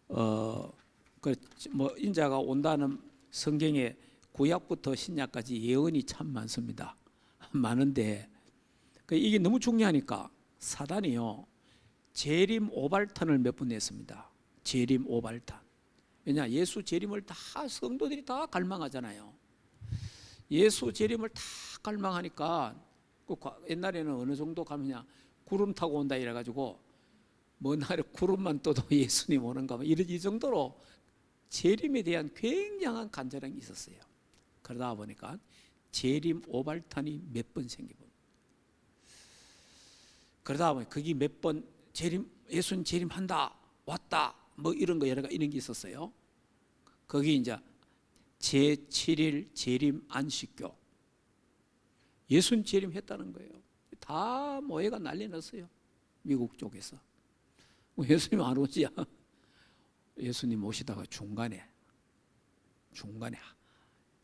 뭐 인자가 온다는 성경에 구약부터 신약까지 예언이 참 많습니다. 많은데 이게 너무 중요하니까 사단이요 재림 오발탄을 몇 번 냈습니다. 재림 오발탄. 왜냐 예수 재림을 다 성도들이 다 갈망하잖아요. 예수 재림을 다 갈망하니까 옛날에는 어느 정도 가면야 구름 타고 온다 이래가지고 먼 하늘 구름만 떠도 예수님 오는가 이 정도로 재림에 대한 굉장한 간절함이 있었어요. 그러다 보니까 재림 오발탄이 몇 번 생기고 그러다 보니 그게 몇 번 재림 예수님 재림한다 왔다 뭐 이런 거 여러 가지 이런 게 있었어요. 거기 이제 제7일 재림 안식교 예수님 재림했다는 거예요. 다 모해가 난리 났어요. 미국 쪽에서 예수님 안 오지야. 예수님 오시다가 중간에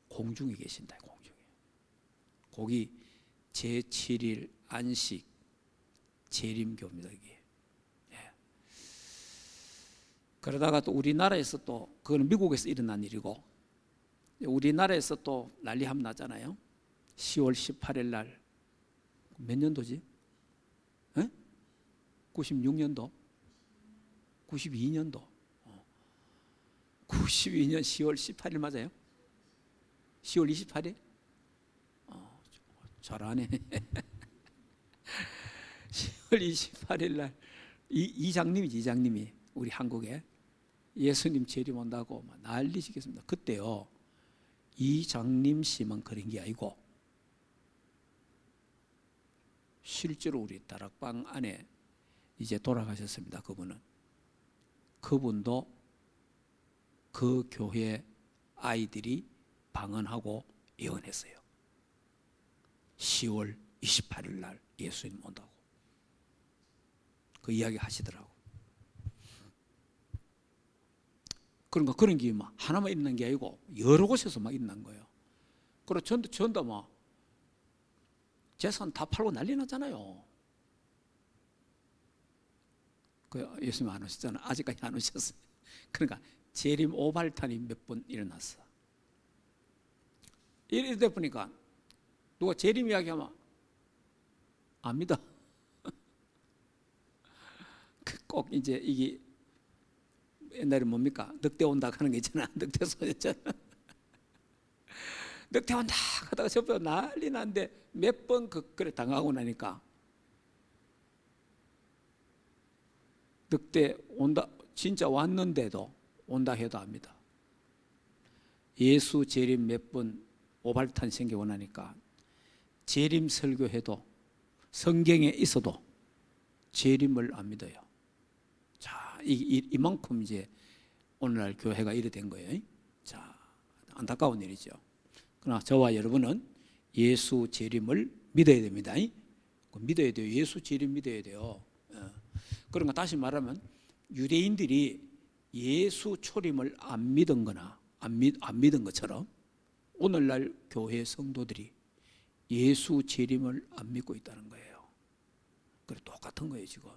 공중에 계신다. 공중에 거기 제7일 안식 재림교입니다. 이게. 예. 그러다가 또 우리나라에서 또 그거는 미국에서 일어난 일이고 우리나라에서 또 난리 함 나잖아요. 10월 18일 날 몇 년도지? 96년도? 92년도? 92년 10월 18일 맞아요? 10월 28일? 잘하네. 10월 28일 날 이장님이 우리 한국에 예수님 재림 온다고 난리시겠습니다. 그때요 이장님 씨만 그런 게 아니고 실제로 우리 다락방 안에 이제 돌아가셨습니다. 그분도 그 교회 아이들이 방언하고 예언했어요. 10월 28일 날 예수님 온다고 그 이야기 하시더라고. 그러니까 그런 게 막 하나만 있는 게 아니고 여러 곳에서 막 있는 거예요. 그리고 전도 막 재산 다 팔고 난리 났잖아요. 그 예수님 안 오셨잖아요. 아직까지 안 오셨어요. 그러니까 재림 오발탄이 몇 번 일어났어. 이러다 보니까 누가 재림 이야기하면 안 믿어. 꼭 이제 이게 옛날에 뭡니까? 늑대 온다 하는 게 있잖아. 늑대 소리잖아. 늑대 온다 하다가 저보고 난리 난데 몇 번 그래 당하고 나니까 늑대 온다 진짜 왔는데도 온다 해도 압니다. 예수 재림 몇 번 오발탄 생기고 나니까 재림 설교해도 성경에 있어도 재림을 안 믿어요. 자, 이만큼 이제 오늘날 교회가 이래 된 거예요. 자, 안타까운 일이죠. 그러나 저와 여러분은 예수 재림을 믿어야 됩니다. 믿어야 돼요. 예수 재림 믿어야 돼요. 그러니까 다시 말하면 유대인들이 예수 초림을 안 믿은 거나 안 믿은 것처럼 오늘날 교회 성도들이 예수 재림을 안 믿고 있다는 거예요. 그래 똑같은 거예요 지금.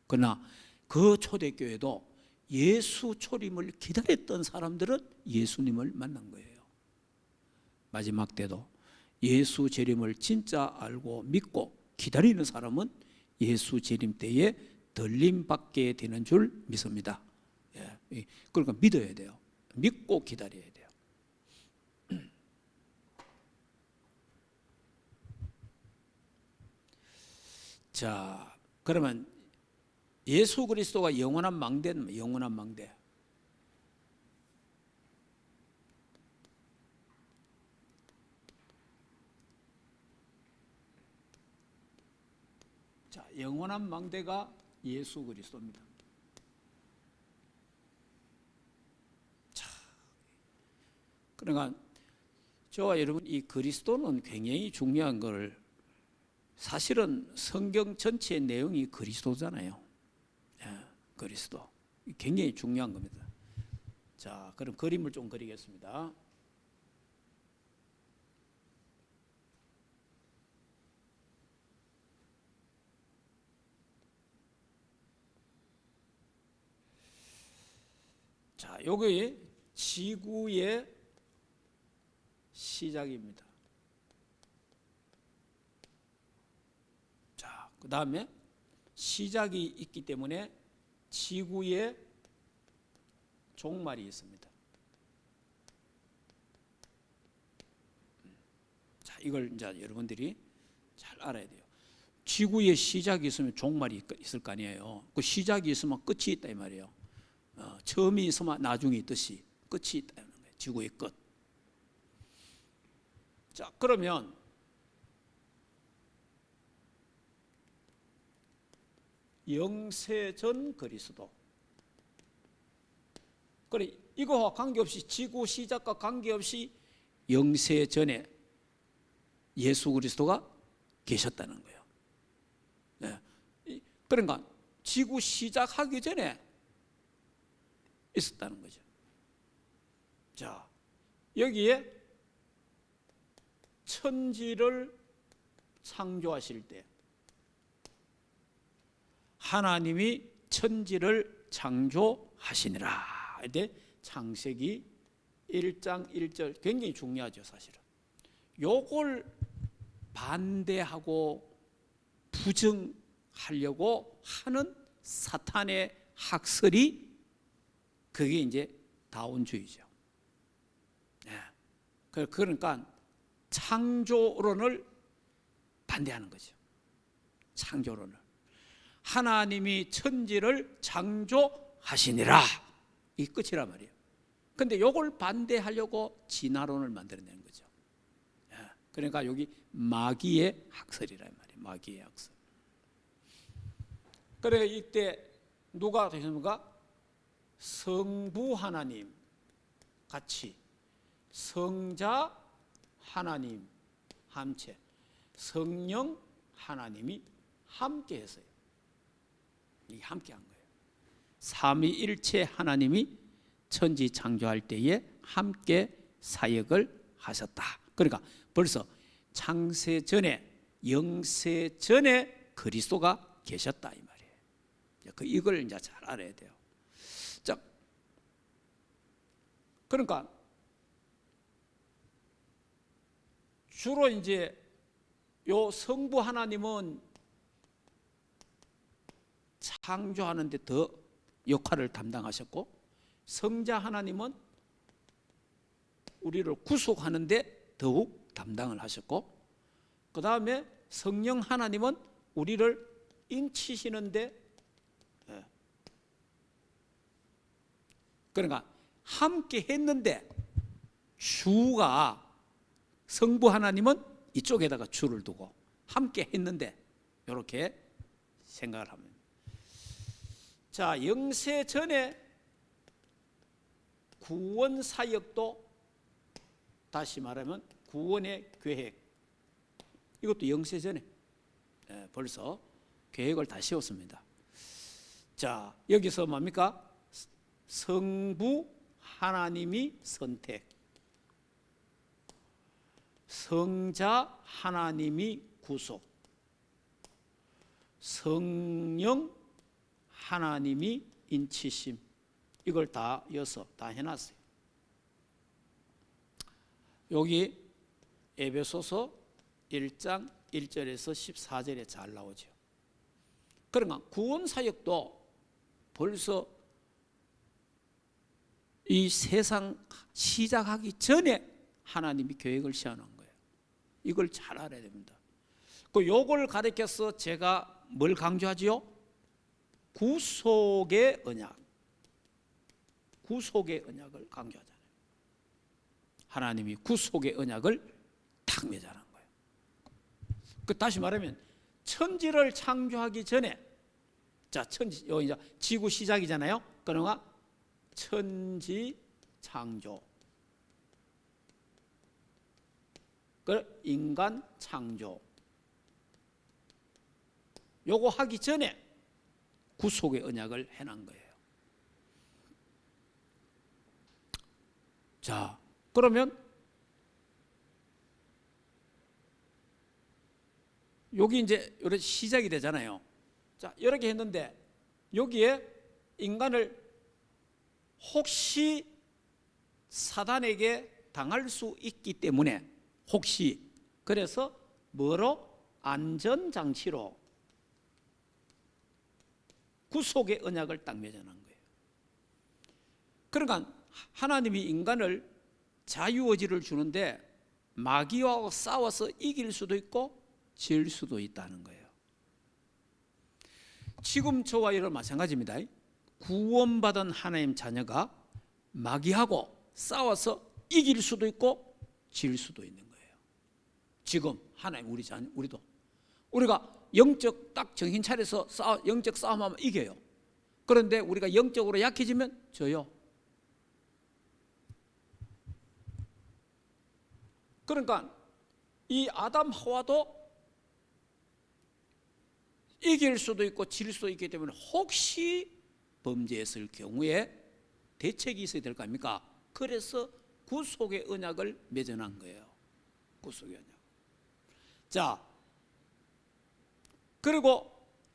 그러나 그 초대교회도 예수 초림을 기다렸던 사람들은 예수님을 만난 거예요. 마지막 때도 예수 재림을 진짜 알고 믿고 기다리는 사람은 예수 재림 때에 들림받게 되는 줄 믿습니다. 그러니까 믿어야 돼요. 믿고 기다려야 돼요. 자, 그러면 예수 그리스도가 영원한 망대는 영원한 망대. 자, 영원한 망대가 예수 그리스도입니다. 자, 그러니까 저와 여러분 이 그리스도는 굉장히 중요한 걸 사실은 성경 전체의 내용이 그리스도잖아요. 그리스도 굉장히 중요한 겁니다. 자, 그럼 그림을 좀 그리겠습니다. 자, 여기 지구의 시작입니다. 자, 그 다음에 시작이 있기 때문에 지구에 종말이 있습니다. 자, 이걸 이제 여러분들이 잘 알아야 돼요. 지구에 시작이 있으면 종말이 있을 거 아니에요. 그 시작이 있으면 끝이 있다 이 말이에요. 처음이 있으면 나중이 있듯이 끝이 있다는 거예요. 지구의 끝. 자, 그러면 영세전 그리스도. 그래, 이거와 관계없이 지구 시작과 관계없이 영세전에 예수 그리스도가 계셨다는 거예요. 네. 그러니까 지구 시작하기 전에 있었다는 거죠. 자, 여기에 천지를 창조하실 때 하나님이 천지를 창조하시니라. 이때 창세기 1장 1절 굉장히 중요하죠, 사실은. 요걸 반대하고 부정하려고 하는 사탄의 학설이 그게 이제 다원주의죠. 그러니까 창조론을 반대하는 거죠. 창조론을. 하나님이 천지를 창조하시니라. 이 끝이란 말이에요. 근데 요걸 반대하려고 진화론을 만들어낸 거죠. 그러니까 여기 마귀의 학설이란 말이에요. 마귀의 학설. 그래, 이때 누가 되십니까? 성부 하나님 같이 성자 하나님 함께 성령 하나님이 함께 했어요. 이 함께 한 거예요. 삼위일체 하나님이 천지 창조할 때에 함께 사역을 하셨다. 그러니까 벌써 창세 전에 영세 전에 그리스도가 계셨다 이 말이에요. 이걸 이제 잘 알아야 돼요. 자, 그러니까 주로 이제 요 성부 하나님은 창조하는 데 더 역할을 담당하셨고, 성자 하나님은 우리를 구속하는 데 더욱 담당을 하셨고, 그 다음에 성령 하나님은 우리를 인치시는데, 그러니까 함께 했는데 주가 성부 하나님은 이쪽에다가 주를 두고 함께 했는데 이렇게 생각을 합니다. 자, 영세 전에 구원 사역도 다시 말하면 구원의 계획, 이것도 영세 전에 벌써 계획을 다 세웠습니다. 자, 여기서 뭡니까? 성부 하나님이 선택, 성자 하나님이 구속, 성령 하나님이 인치심, 이걸 다 이어서 다 해놨어요. 여기 에베소서 1장 1절에서 14절에 잘 나오죠. 그러니까 구원 사역도 벌써 이 세상 시작하기 전에 하나님이 계획을 세워놓은 거예요. 이걸 잘 알아야 됩니다. 그 요걸 가르쳐서 제가 뭘 강조하지요? 구속의 언약, 구속의 언약을 강조하잖아요. 하나님이 구속의 언약을 탁 맺어놓은 거예요. 다시 말하면 천지를 창조하기 전에, 자, 천지, 여기 이제 지구 시작이잖아요. 그러나 천지 창조, 그 인간 창조, 요거 하기 전에 구속의 언약을 해놓은 거예요. 자, 그러면 여기 이제 이렇게 시작이 되잖아요. 자, 이렇게 했는데 여기에 인간을 혹시 사단에게 당할 수 있기 때문에 혹시 그래서 뭐로? 안전장치로 구속의 언약을 딱 맺어놓은 거예요. 그러니까 하나님이 인간을 자유의지를 주는데 마귀와 싸워서 이길 수도 있고 질 수도 있다는 거예요. 지금 저와 여러분 마찬가지입니다. 구원받은 하나님 자녀가 마귀하고 싸워서 이길 수도 있고 질 수도 있는 거예요. 지금 하나님 우리 자녀, 우리가 영적 딱 정신 차려서 영적 싸움하면 이겨요. 그런데 우리가 영적으로 약해지면 져요. 그러니까 이 아담 하와도 이길 수도 있고 질 수도 있기 때문에 혹시 범죄했을 경우에 대책이 있어야 될 거 아닙니까? 그래서 구속의 언약을 맺어놓은 거예요. 구속의 언약. 자, 그리고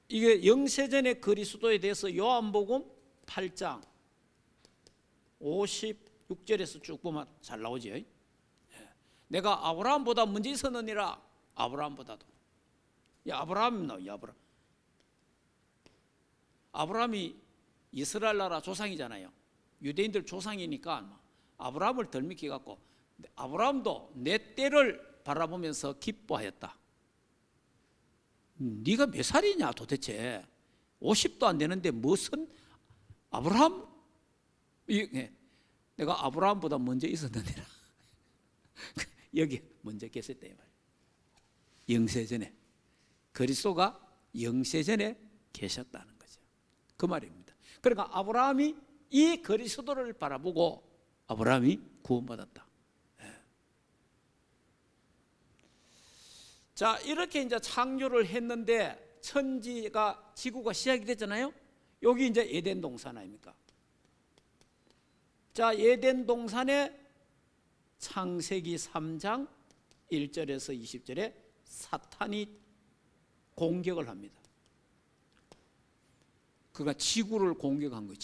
이게 영세전의 그리스도에 대해서 요한복음 8장 56절에서 쭉 보면 잘 나오죠. 내가 아브라함보다 먼저 있었느니라. 아브라함보다도. 아브라함이 나와요. 아브라함이 이스라엘 나라 조상이잖아요. 유대인들 조상이니까 아브라함을 덜 믿게 갖고 아브라함도 내 때를 바라보면서 기뻐하였다. 네가 몇 살이냐 도대체 50도 안 되는데 무슨 아브라함? 내가 아브라함보다 먼저 있었느니라. 여기 먼저 계셨다 이 말이에요. 영세전에 그리스도가 영세전에 계셨다는 거죠. 그 말입니다. 그러니까 아브라함이 이 그리스도를 바라보고 아브라함이 구원받았다. 자, 이렇게 이제 창조를 했는데 천지가 지구가 시작이 됐잖아요. 여기 이제 에덴 동산 아닙니까? 자, 에덴 동산에 창세기 3장 1절에서 20절에 사탄이 공격을 합니다. 그가 지구를 공격한 거예요.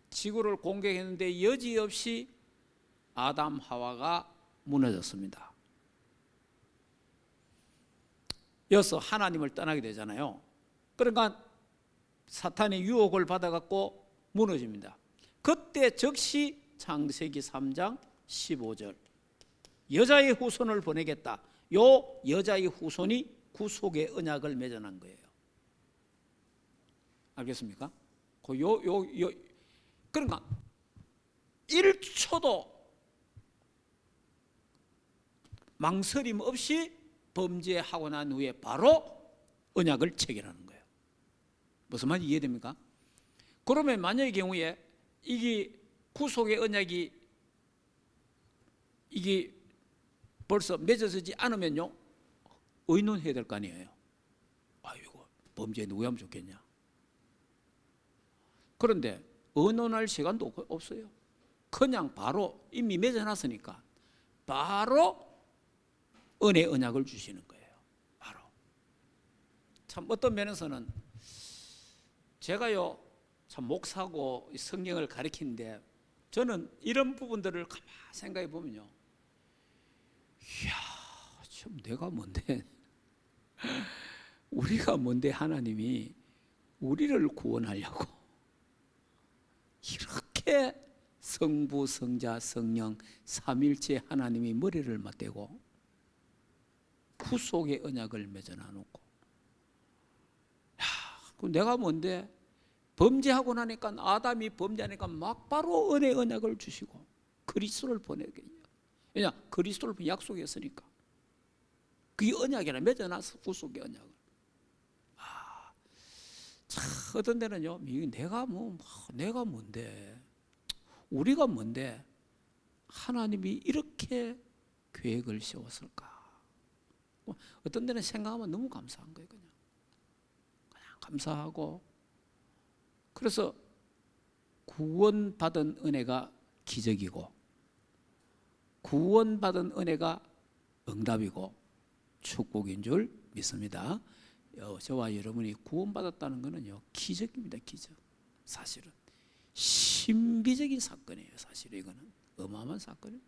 지구를 공격했는데 여지없이 아담 하와가 무너졌습니다. 여기서 하나님을 떠나게 되잖아요. 그러니까 사탄의 유혹을 받아갖고 무너집니다. 그때 즉시 창세기 3장 15절 여자의 후손을 보내겠다. 요 여자의 후손이 구속의 언약을 맺어난 거예요. 알겠습니까? 그러니까 1초도 망설임 없이 범죄하고 난 후에 바로 언약을 체결하는 거예요. 무슨 말인지 이해됩니까? 그러면 만약의 경우에 이게 구속의 언약이 이게 벌써 맺어지지 않으면요 의논해야 될 거 아니에요. 이거 범죄 누구 하면 좋겠냐. 그런데 의논할 시간도 없어요. 그냥 바로 이미 맺어놨으니까 바로 은혜 언약을 주시는 거예요. 바로. 참 어떤 면에서는 제가요 참 목사고 성경을 가르치는데 저는 이런 부분들을 가만히 생각해 보면요, 이야, 참 내가 뭔데 우리가 뭔데 하나님이 우리를 구원하려고 이렇게 성부, 성자, 성령 삼일체 하나님이 머리를 맞대고 구속의 언약을 맺어놔놓고, 그럼 내가 뭔데 범죄하고 나니까 아담이 범죄하니까 막 바로 은혜 언약을 주시고 그리스도를 보내겠냐. 왜냐 그리스도를 약속했으니까 그게 언약이라 맺어놔서 구속의 언약을. 참 어떤 데는요 내가 뭔데 우리가 뭔데 하나님이 이렇게 계획을 세웠을까. 어떤 데는 생각하면 너무 감사한 거예요. 그냥 감사하고. 그래서 구원받은 은혜가 기적이고 구원받은 은혜가 응답이고 축복인 줄 믿습니다. 저와 여러분이 구원받았다는 것은요 기적입니다. 기적. 사실은 신비적인 사건이에요. 사실 이거는 어마어마한 사건이에요.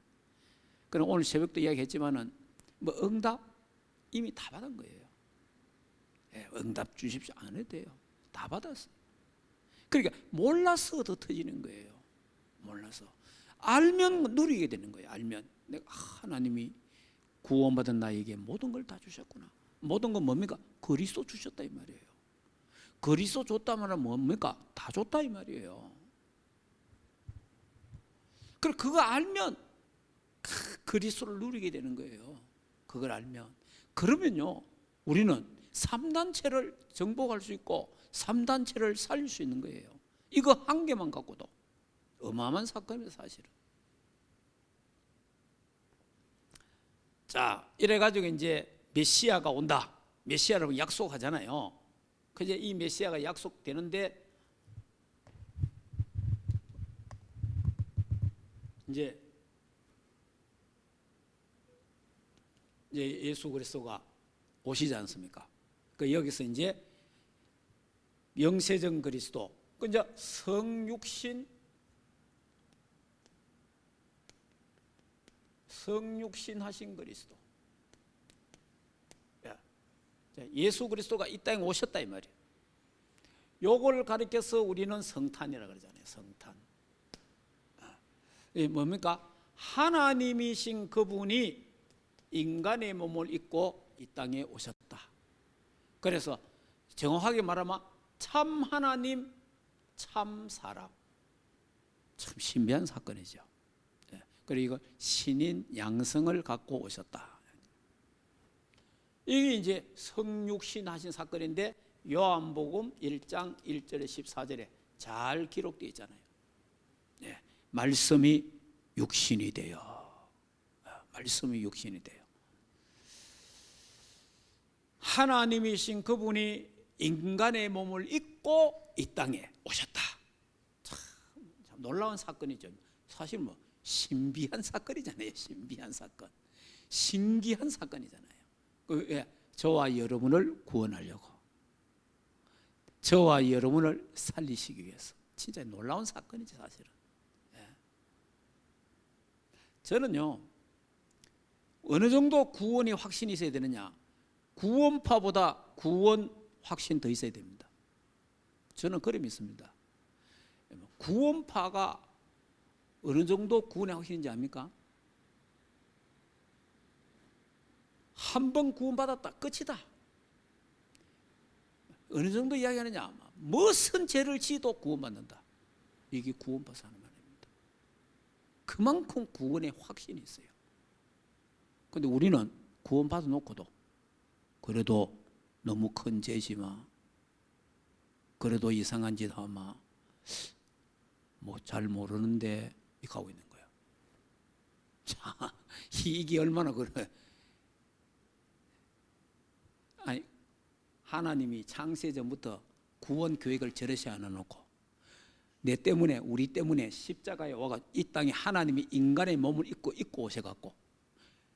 그럼 오늘 새벽도 이야기했지만은 뭐 응답 이미 다 받은 거예요. 예, 응답 주십시오 안 해도 돼요. 다 받았어요. 그러니까 몰라서 더 터지는 거예요. 몰라서 알면 누리게 되는 거예요. 알면 내가 하나님이 구원받은 나에게 모든 걸 다 주셨구나. 모든 건 뭡니까? 그리스도 주셨다 이 말이에요. 그리스도 줬다면 뭡니까? 다 줬다 이 말이에요. 그리고 그거 알면 그리스도를 누리게 되는 거예요. 그걸 알면. 그러면요 우리는 3단체를 정복할 수 있고 3단체를 살릴 수 있는 거예요. 이거 한 개만 갖고도 어마어마한 사건이에요 사실은. 자 이래가지고 이제 메시아가 온다. 메시아라고 약속하잖아요. 그제 이 메시아가 약속되는데 이제 예수 그리스도가 오시지 않습니까? 그 여기서 이제 영세전 그리스도, 그 이제 성육신 하신 그리스도. 예수 그리스도가 이 땅에 오셨다 이 말이에요. 요걸 가리켜서 우리는 성탄이라 그러잖아요. 성탄. 이 뭡니까? 하나님이신 그분이 인간의 몸을 입고 이 땅에 오셨다. 그래서 정확하게 말하면 참 하나님, 참 사람. 참 신비한 사건이죠. 그리고 신인 양성을 갖고 오셨다. 이게 이제 성육신 하신 사건인데 요한복음 1장 1절에 14절에 잘 기록되어 있잖아요. 네, 말씀이 육신이 되어, 말씀이 육신이 돼요. 하나님이신 그분이 인간의 몸을 입고 이 땅에 오셨다. 참 놀라운 사건이죠. 사실 뭐 신비한 사건이잖아요. 신비한 사건, 신기한 사건이잖아요. 저와 여러분을 구원하려고, 저와 여러분을 살리시기 위해서 진짜 놀라운 사건이죠 사실은. 저는요 어느 정도 구원의 확신이 있어야 되느냐, 구원파보다 구원 확신 더 있어야 됩니다. 저는 그래 믿습니다. 구원파가 어느 정도 구원의 확신인지 압니까? 한 번 구원받았다 끝이다. 어느 정도 이야기하느냐, 무슨 죄를 지어도 구원받는다. 이게 구원파서 하는 말입니다. 그만큼 구원의 확신이 있어요. 그런데 우리는 구원받아 놓고도 그래도 너무 큰 죄지마, 그래도 이상한 짓 하마, 뭐 잘 모르는데 이렇게 하고 있는 거예요. 자, 이게 얼마나 그래. 아니, 하나님이 창세전부터 구원 계획을 저렇게 안 해놓고 내 때문에, 우리 때문에 십자가에 와가 이 땅에 하나님이 인간의 몸을 입고 오셔갖고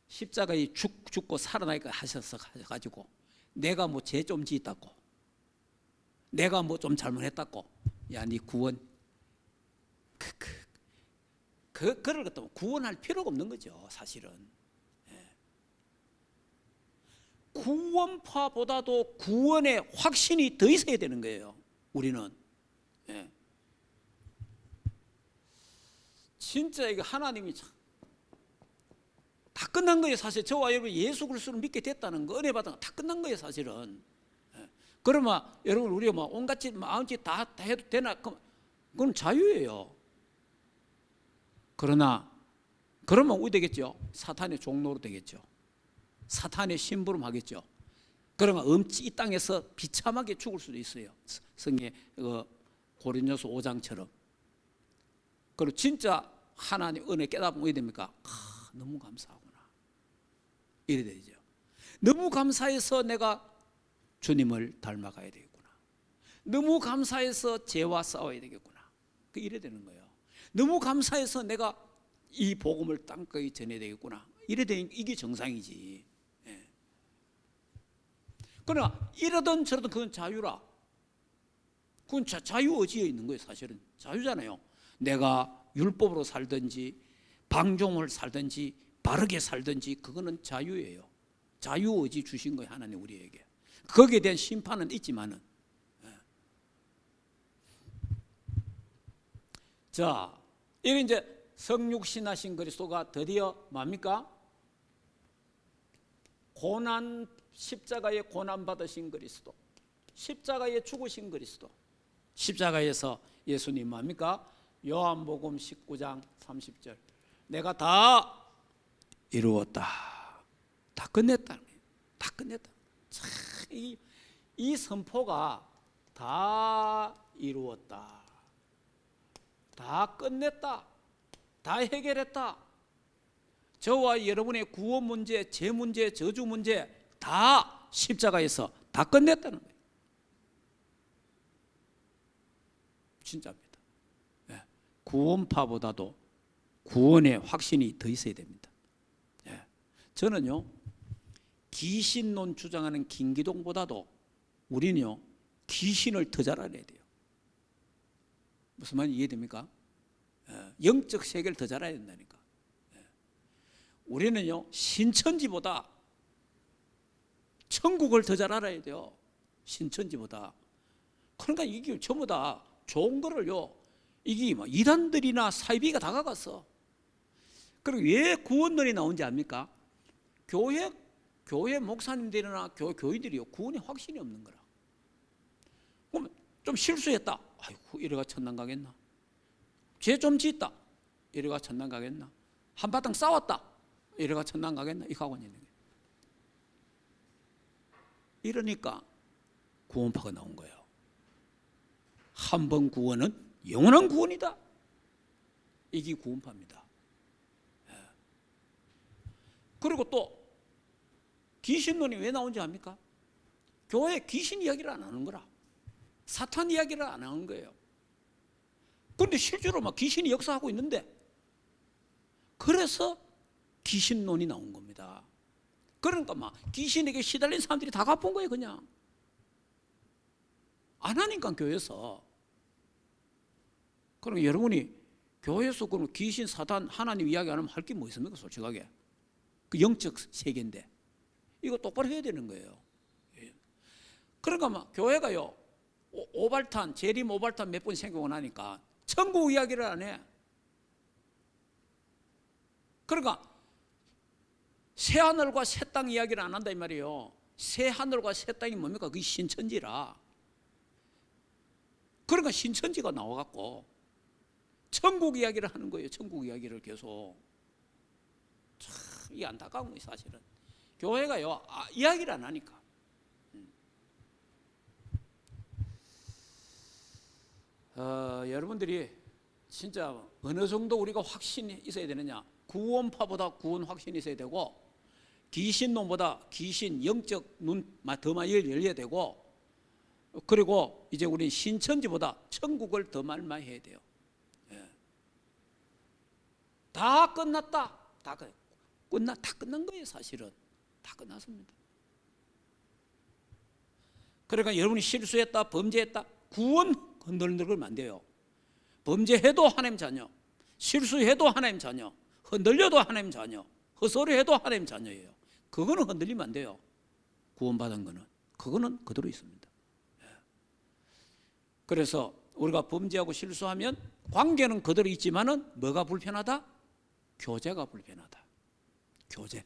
십자가에 죽고 살아나니까 하셔서 가지고 내가 뭐 죄 좀 지었다고, 내가 뭐 좀 잘못했다고, 야, 네 구원 그럴 것도 구원할 필요가 없는 거죠 사실은. 구원파보다도 구원의 확신이 더 있어야 되는 거예요 우리는. 진짜 이거 하나님이 다 끝난 거예요 사실. 저와 여러분 예수 그리스도를 믿게 됐다는 거, 은혜 받은 거 다 끝난 거예요 사실은. 그러면 여러분 우리가 뭐 온갖 짓 마음 짓 다 해도 되나? 그건 자유예요. 그러면 어디 되겠죠? 사탄의 종로로 되겠죠. 사탄의 심부름 하겠죠. 그러면 이 땅에서 비참하게 죽을 수도 있어요. 성경 고린도서 5장처럼. 그리고 진짜 하나님 은혜 깨닫으면 어디 됩니까? 너무 감사하구나, 이래 되죠. 너무 감사해서 내가 주님을 닮아가야 되겠구나, 너무 감사해서 죄와 싸워야 되겠구나, 이래 되는 거예요. 너무 감사해서 내가 이 복음을 땅까지 전해야 되겠구나, 이래 되는, 이게 정상이지. 그러나 이러든 저러든 그건 자유라. 그건 자유의지에 있는 거예요 사실은. 자유잖아요. 내가 율법으로 살든지 방종을 살든지 바르게 살든지 그거는 자유예요. 자유의지 주신 거예요, 하나님 우리에게. 거기에 대한 심판은 있지만은. 자, 이게 이제 성육신하신 그리스도가 드디어 뭡니까? 고난, 십자가에 고난 받으신 그리스도, 십자가에 죽으신 그리스도. 십자가에서 예수님 뭡니까? 요한복음 19장 30절 내가 다 이루었다, 다 끝냈다, 다 끝냈다. 참, 이 선포가 다 이루었다, 다 끝냈다, 다 해결했다, 저와 여러분의 구원 문제, 죄 문제, 저주 문제 다 십자가에서 다 끝냈다는 거예요. 진짜입니다. 예. 구원파보다도 구원의 확신이 더 있어야 됩니다. 예. 저는요, 귀신론 주장하는 김기동보다도 우리는요, 귀신을 더 잘 알아야 돼요. 무슨 말인지 이해됩니까? 예. 영적 세계를 더 잘 알아야 된다니까. 예. 우리는요, 신천지보다 천국을 더 잘 알아야 돼요. 신천지보다. 그러니까 이게 전부 다 좋은 거를요, 이게 뭐 이단들이나 사이비가 다가갔어. 그리고 왜 구원론이 나온지 압니까? 교회 목사님들이나 교인들이요, 구원에 확신이 없는 거라. 그럼 좀 실수했다, 아이고 이래가 천당 가겠나? 죄 좀 짓다, 이래가 천당 가겠나? 한바탕 싸웠다, 이래가 천당 가겠나? 이 가고 있는 거예요. 이러니까 구원파가 나온 거예요. 한 번 구원은 영원한 구원이다. 이게 구원파입니다. 그리고 또 귀신론이 왜 나온지 압니까? 교회에 귀신 이야기를 안 하는 거라. 사탄 이야기를 안 하는 거예요. 그런데 실제로 막 귀신이 역사하고 있는데, 그래서 귀신론이 나온 겁니다. 그러니까 막 귀신에게 시달린 사람들이 다 갚은 거예요. 그냥 안 하니까 교회에서. 그럼 여러분이 교회에서 그럼 귀신, 사탄, 하나님 이야기 안 하면 할 게 뭐 있습니까? 솔직하게 그 영적 세계인데 이거 똑바로 해야 되는 거예요. 그러니까 막 교회가요, 오발탄, 재림 오발탄 몇 번 생기고 나니까 천국 이야기를 안 해. 그러니까 새 하늘과 새 땅 이야기를 안 한다 이 말이에요. 새 하늘과 새 땅이 뭡니까? 그게 신천지라. 그러니까 신천지가 나와갖고 천국 이야기를 하는 거예요. 천국 이야기를 계속. 참, 이 안타까운 거예요, 사실은. 교회가요, 이야기를 안 하니까. 여러분들이 진짜 어느 정도 우리가 확신이 있어야 되느냐? 구원파보다 구원 확신이 있어야 되고, 귀신론보다 귀신 영적 눈 더 많이 열려야 되고, 그리고 이제 우리 신천지보다 천국을 더 많이 해야 돼요. 예. 다 끝났다. 다 끝난 거예요, 사실은. 다 끝났습니다. 그러니까 여러분이 실수했다, 범죄했다, 구원 흔들리면 안 돼요. 범죄해도 하나님 자녀, 실수해도 하나님 자녀, 흔들려도 하나님 자녀, 헛소리해도 하나님 자녀예요. 그거는 흔들리면 안 돼요. 구원받은 거는 그거는 그대로 있습니다. 그래서 우리가 범죄하고 실수하면 관계는 그대로 있지만은 뭐가 불편하다? 교제가 불편하다. 교제.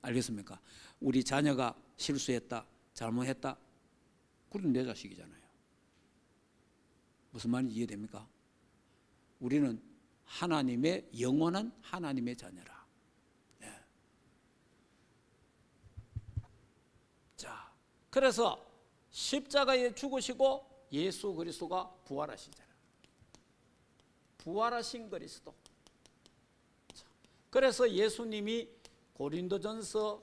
알겠습니까? 우리 자녀가 실수했다, 잘못했다, 그건 내 자식이잖아요. 무슨 말인지 이해됩니까? 우리는 하나님의 영원한 하나님의 자녀라. 예. 자, 그래서 십자가에 죽으시고 예수 그리스도가 부활하시잖아요. 부활하신 그리스도. 자, 그래서 예수님이 고린도전서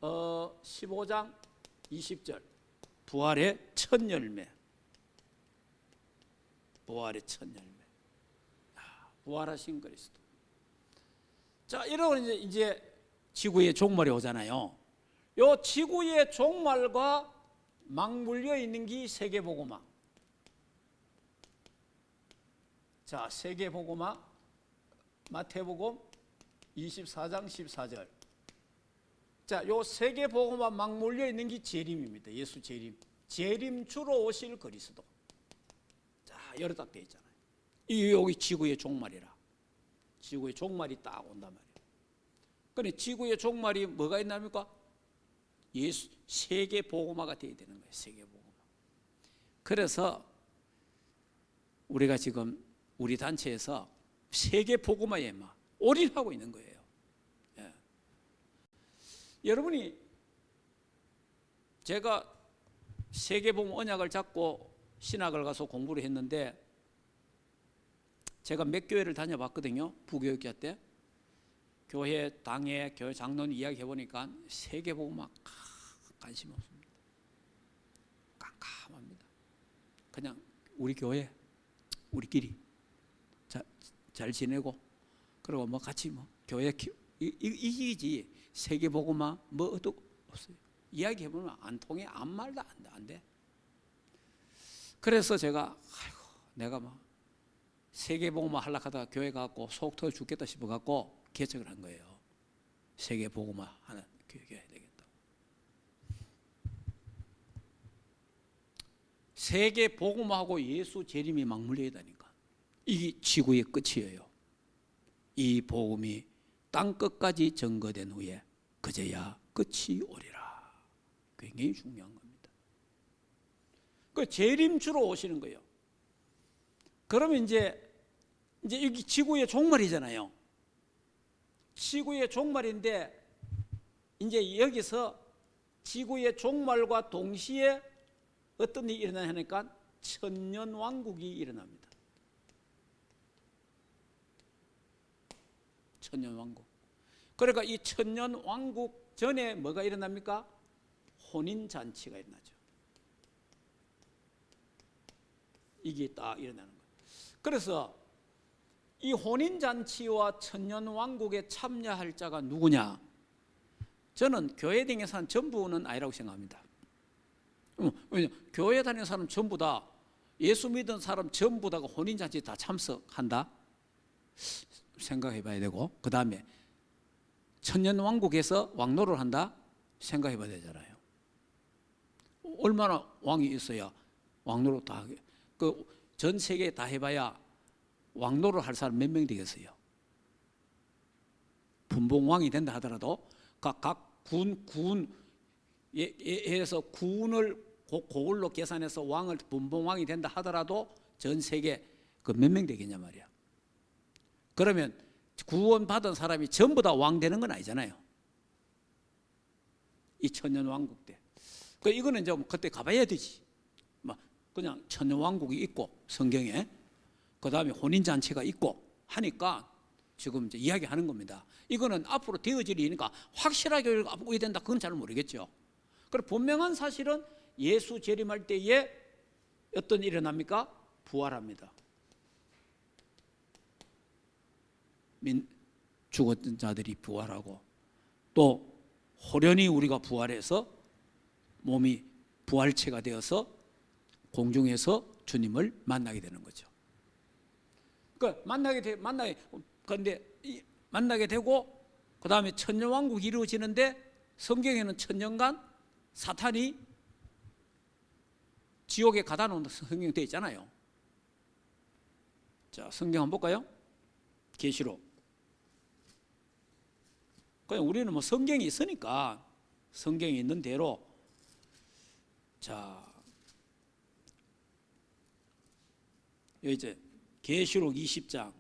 15장 20절 부활의 첫 열매, 부활의 첫 열매. 부활하신 그리스도. 자, 이러고 이제 지구의 종말이 오잖아요. 요 지구의 종말과 맞물려 있는 게 세계복음화. 자, 세계복음화 마태복음 24장 14절. 자, 요 세계복음화 막 몰려 있는 게 재림입니다. 예수 재림. 재림 주로 오실 그리스도. 자, 여러 딱 돼 있잖아요. 이 여기 지구의 종말이라. 지구의 종말이 딱 온단 말이에요. 근데 지구의 종말이 뭐가 있답니까? 예수 세계복음화가 돼야 되는 거예요. 세계복음화. 그래서 우리가 지금 우리 단체에서 세계복음화에 막 올인하고 있는 거예요. 예. 여러분이 제가 세계복음 언약을 잡고 신학을 가서 공부를 했는데 제가 몇 교회를 다녀봤거든요. 부교육자 때. 교회, 당회, 교회 장로님 이야기해 보니까 세계복음화 관심 없습니다. 깜깜합니다. 그냥 우리 교회, 우리끼리 잘 지내고 그리고 뭐 같이 뭐 교회 이기지 세계복음화 뭐도 없어요. 이야기해 보면 안 통해, 아무 말도 안 돼. 그래서 제가 아이고 내가 뭐 세계복음화 하려고 하다가 교회 가고 속 터져 죽겠다 싶어 갖고 개척을 한 거예요. 세계복음화 하는 교회가 해야 되겠다. 세계복음화하고 예수 재림이 맞물려 있다니까. 이게 지구의 끝이에요. 이 복음이 땅 끝까지 증거된 후에 그제야 끝이 오리라. 굉장히 중요한 겁니다. 그 재림주로 오시는 거예요. 그러면 이제 여기 지구의 종말이잖아요. 지구의 종말인데 이제 여기서 지구의 종말과 동시에 어떤 일이 일어나니까 천년왕국이 일어납니다. 천년왕국. 그러니까 이 천년왕국 전에 뭐가 일어납니까? 혼인잔치가 일어나죠. 이게 딱 일어나는 거예요. 그래서 이 혼인잔치와 천년왕국에 참여할 자가 누구냐? 저는 교회 다니는 사람 전부는 아니라고 생각합니다. 왜냐하면 교회 다니는 사람 전부 다 예수 믿은 사람 전부 다가 혼인잔치 다 참석한다? 생각해 봐야 되고, 그 다음에 천년왕국에서 왕노를 한다? 생각해 봐야 되잖아요. 얼마나 왕이 있어야 왕노를 다 하게. 전 세계에 다 해봐야 왕노를 할 사람 몇 명 되겠어요? 분봉왕이 된다 하더라도 각 군에서 군을 그걸로 계산해서 왕을 분봉왕이 된다 하더라도 전 세계 그 몇 명 되겠냐 말이야. 그러면 구원받은 사람이 전부 다 왕 되는 건 아니잖아요. 이 천년왕국 때. 이거는 좀 그때 가봐야 되지. 그냥 천년왕국이 있고 성경에 그 다음에 혼인잔치가 있고 하니까 지금 이제 이야기하는 겁니다. 이거는 앞으로 되어질 일이니까 확실하게 보게 된다. 그건 잘 모르겠죠. 그리고 분명한 사실은 예수 재림할 때에 어떤 일이 일어납니까? 부활합니다. 죽었던 자들이 부활하고 또 호련히 우리가 부활해서 몸이 부활체가 되어서 공중에서 주님을 만나게 되는 거죠. 만나게 되고 그 다음에 천년왕국이 이루어지는데 성경에는 천년간 사탄이 지옥에 가다 놓은 성경 되어 있잖아요. 자, 성경 한번 볼까요? 계시록. 그냥 우리는 뭐 성경이 있으니까 성경이 있는 대로 자, 여기 이제 계시록 20장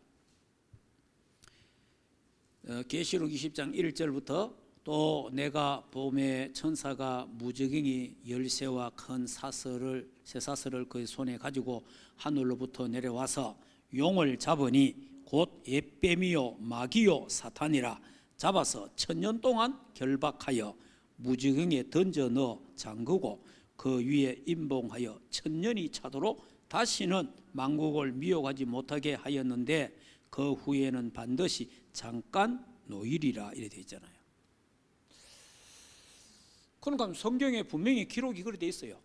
계시록 20장 1절부터 또 내가 봄에 천사가 무저갱이 열쇠와 큰 쇠사슬을 그의 손에 가지고 하늘로부터 내려와서 용을 잡으니 곧 옛뱀이요 마귀요 사탄이라 잡아서 천년 동안 결박하여 무저갱이에 던져 넣어 잠그고 그 위에 임봉하여 천년이 차도록 다시는 만국을 미혹하지 못하게 하였는데 그 후에는 반드시 잠깐 노일이라 이래 되어 있잖아요. 그러니까 성경에 분명히 기록이 그렇게 되어 있어요.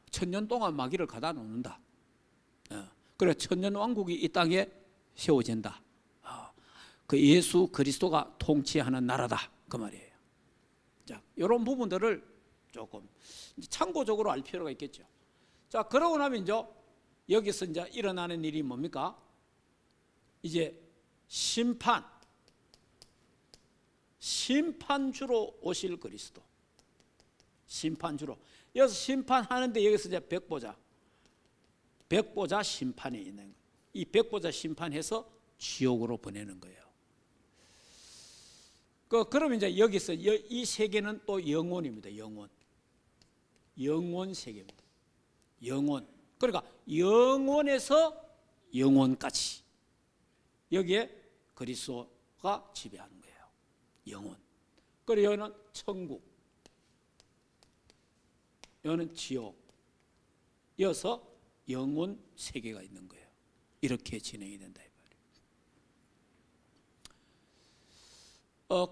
천년 동안 마귀를 가다 놓는다. 그래 천년 왕국이 이 땅에 세워진다. 그 예수 그리스도가 통치하는 나라다 그 말이에요. 자, 이런 부분들을 조금 참고적으로 알 필요가 있겠죠. 자, 그러고 나면 이제 여기서 이제 일어나는 일이 뭡니까? 이제 심판주로 오실 그리스도. 심판주로. 여기서 심판하는데 여기서 이제 백보자 심판이 있는 거예요. 이 백보자 심판해서 지옥으로 보내는 거예요. 그러면 이제 여기서 이 세계는 또 영혼입니다. 영혼 세계입니다. 영혼. 그러니까 영혼에서 영혼까지 여기에 그리스도가 지배하는 거예요. 영혼. 그리고 여기는 천국, 여기는 지옥. 이어서 영혼 세계가 있는 거예요. 이렇게 진행이 된다.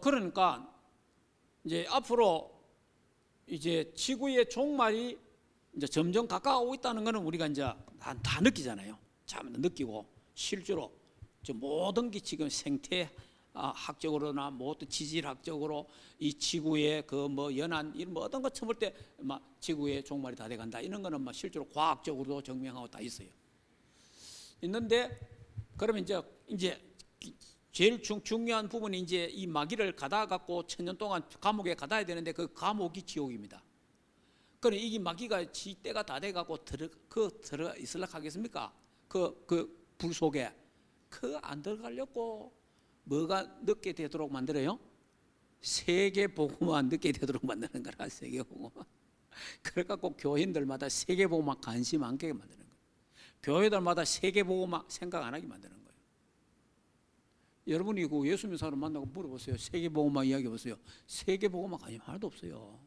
그러니까 이제 앞으로 이제 지구의 종말이 이제 점점 가까워오고 있다는 것은 우리가 이제 다 느끼잖아요. 참 느끼고 실제로 모든 게 지금 생태 학적으로나 모든 지질학적으로 이 지구의 그 뭐 연안 이런 모든 것 처음 볼 때 막 지구의 종말이 다 돼간다 이런 거는 막 실제로 과학적으로도 증명하고 다 있어요. 있는데 그러면 이제 제일 중요한 부분이 이제 이 마귀를 가다 갖고 천년 동안 감옥에 가둬야 되는데 그 감옥이 지옥입니다. 그럼 이 마귀가 지 때가 다 돼 갖고 들어가 있으려 하겠습니까? 그 불 속에 안 들어가려고 뭐가 늦게 되도록 만들어요? 세계복음화 늦게 되도록 만드는 거라. 세계복음화. 그래갖고 교인들마다 세계복음화 관심 안 갖게 만드는 거예요. 교회들마다 세계복음화 생각 안 하게 만드는 거예요. 여러분이 그 예수 믿는 사람 만나고 물어보세요. 세계복음화 이야기해보세요. 세계복음화 관심 하나도 없어요.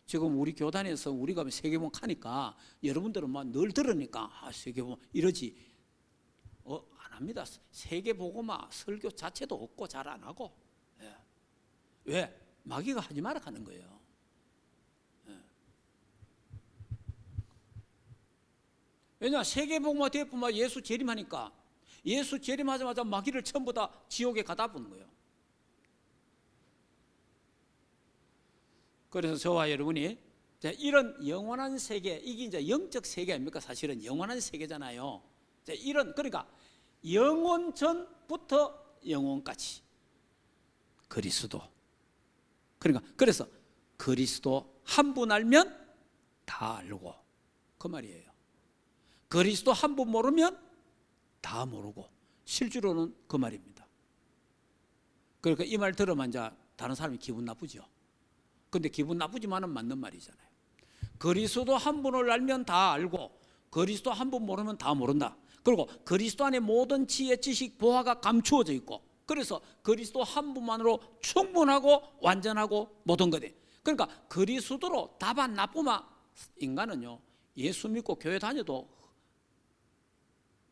지금 우리 교단에서 우리가 세계복음화 하니까 여러분들은 막 늘 들으니까 세계복음화 이러지. 안 합니다. 세계복음화 설교 자체도 없고 잘 안 하고. 예. 왜? 마귀가 하지 마라 하는 거예요. 예. 왜냐? 세계복음화 대뿐만 예수 재림하니까 예수 재림하자마자 마귀를 전부 다 지옥에 가다 보는 거예요. 그래서 저와 여러분이 이런 영원한 세계, 이게 이제 영적 세계 아닙니까? 사실은 영원한 세계잖아요. 그러니까 영원 전부터 영원까지 그리스도. 그러니까 그래서 그리스도 한 분 알면 다 알고 그 말이에요. 그리스도 한 분 모르면 다 모르고 실제로는 그 말입니다. 그러니까 이 말 들으면 이제 다른 사람이 기분 나쁘죠. 근데 기분 나쁘지만은 맞는 말이잖아요. 그리스도 한 분을 알면 다 알고 그리스도 한 분 모르면 다 모른다. 그리고 그리스도 안에 모든 지혜, 지식, 보화가 감추어져 있고 그래서 그리스도 한 분만으로 충분하고 완전하고 모든 것이. 그러니까 그리스도로 다반 나쁘마 인간은요 예수 믿고 교회 다녀도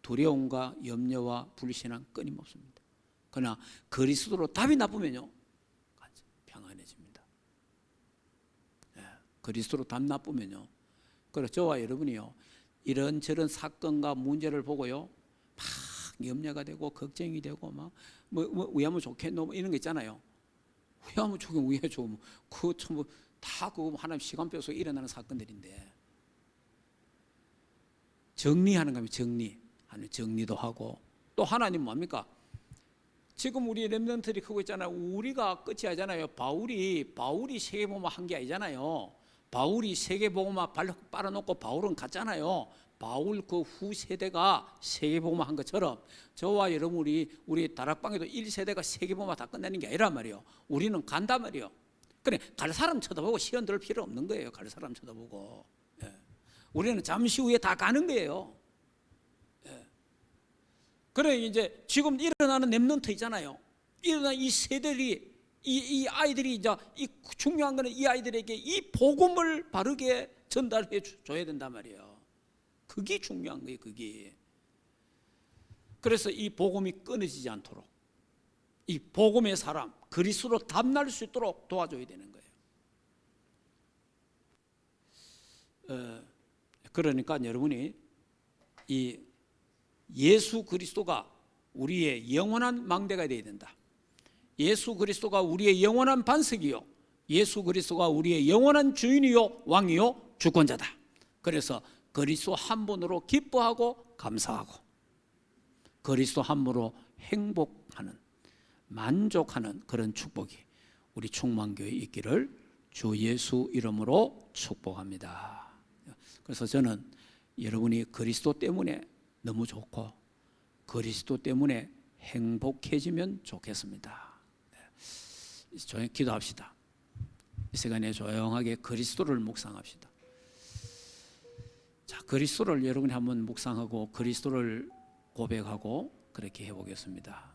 두려움과 염려와 불신앙 끊임없습니다. 그러나 그리스도로 답이 나쁘면요 평안해집니다. 그리스도로 답 나쁘면요. 그래서 저와 여러분이요 이런저런 사건과 문제를 보고요 막 염려가 되고 걱정이 되고 막 왜 하면 좋겠노 이런 거 있잖아요. 왜 하면 좋겠노 왜 좋으면 그거 전부 다 그거 하나님 시간표 속에 일어나는 사건들인데 정리하는 겁니다. 정리도 하고 또 하나님 뭡니까? 지금 우리 렘넌트들이 크고 있잖아요. 우리가 끝이 아니잖아요. 바울이 세계복음화 한 게 아니잖아요. 바울이 세계복음화 빨아놓고 바울은 갔잖아요. 바울 그 후세대가 세계복음화 한 것처럼 저와 여러분 우리 다락방에도 1세대가 세계복음화 다 끝내는 게 아니란 말이에요. 우리는 간단 말이에요. 그래 갈 사람 쳐다보고 시험 들을 필요 없는 거예요. 갈 사람 쳐다보고. 우리는 잠시 후에 다 가는 거예요. 그래 이제 지금 일어나는 렘넌트 있잖아요. 일어나는 이 세대들이 이 아이들이 이제 이 중요한 거는 이 아이들에게 이 복음을 바르게 전달해 줘야 된단 말이에요. 그게 중요한 거예요. 그게. 그래서 이 복음이 끊어지지 않도록 이 복음의 사람 그리스도로 담날 수 있도록 도와줘야 되는 거예요. 그러니까 여러분이 이 예수 그리스도가 우리의 영원한 망대가 되어야 된다. 예수 그리스도가 우리의 영원한 반석이요, 예수 그리스도가 우리의 영원한 주인이요 왕이요 주권자다. 그래서 그리스도 한 분으로 기뻐하고 감사하고 그리스도 한 분으로 행복하는, 만족하는 그런 축복이 우리 충만교회에 있기를 주 예수 이름으로 축복합니다. 그래서 저는 여러분이 그리스도 때문에 너무 좋고 그리스도 때문에 행복해지면 좋겠습니다. 조용히 기도합시다. 이 시간에 조용하게 그리스도를 묵상합시다. 자, 그리스도를 여러분이 한번 묵상하고 그리스도를 고백하고 그렇게 해보겠습니다.